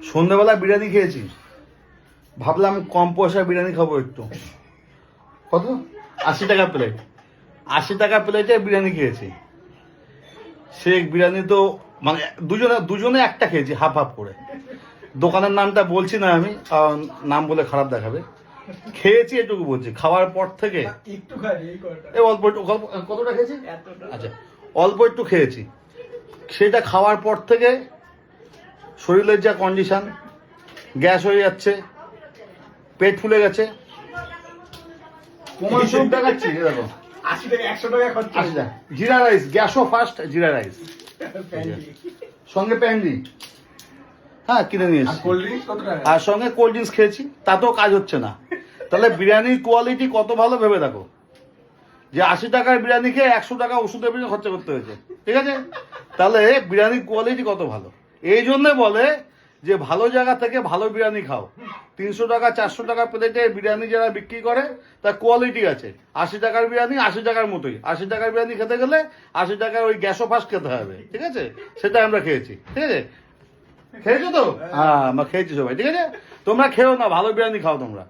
সন্ধ্যেবেলা বিরিয়ানি খেয়েছি, ভাবলাম কম পয়সা বিরিয়ানি খাবো একটু। কত? 80 টাকা প্লেট। 80 টাকা প্লেটে বিরিয়ানি খেয়েছি। সে বিরিয়ানি তো মানে দুজনে একটা খেয়েছি, হাফ হাফ করে। দোকানের নামটা বলছি না আমি, কারণ নাম বলে খারাপ দেখাবে। খেয়েছি এটুকু বলছি, খাওয়ার পর থেকে অল্প একটু। কতটা খেয়েছি? আচ্ছা, অল্প একটু খেয়েছি। সেটা খাওয়ার পর থেকে শরীরের যা কন্ডিশন, গ্যাস হয়ে যাচ্ছে, পেট ফুলে গেছে। প্রমাণ সব দেখাচ্ছি, দেখো 80 থেকে 100 টাকা খরচ। জিরা রাইস, গ্যাসও ফার্স্ট, জিরা রাইস সঙ্গে প্যান্ডি, হ্যাঁ কিনে নিয়ে এসেছি। কোল্ড ড্রিঙ্কস কত টাকা? আর সঙ্গে কোল্ড ড্রিঙ্কস খেয়েছি, তাতেও কাজ হচ্ছে না। তাহলে বিরিয়ানির কোয়ালিটি কত ভালো ভেবে দেখো, যে 80 টাকার বিরিয়ানি খেয়ে 100 টাকা ওষুধের পিছনে খরচা করতে হয়েছে। ঠিক আছে, তাহলে বিরিয়ানির কোয়ালিটি কত ভালো। এই জন্যে বলে যে ভালো জায়গা থেকে ভালো বিরিয়ানি খাও। 300 টাকা 400 টাকা প্লেটে বিরিয়ানি যারা বিক্রি করে তার কোয়ালিটি আছে। 80 টাকার বিরিয়ানি 80 টাকার মতোই। 80 টাকার বিরিয়ানি খেতে গেলে 80 টাকার ওই গ্যাসও ফার্স্ট খেতে হবে। ঠিক আছে, সেটা আমরা খেয়েছি। ঠিক আছে, খেয়েছো তো? হ্যাঁ, আমরা খেয়েছি সবাই। ঠিক আছে, তোমরা খেও না, ভালো বিরিয়ানি খাও তোমরা।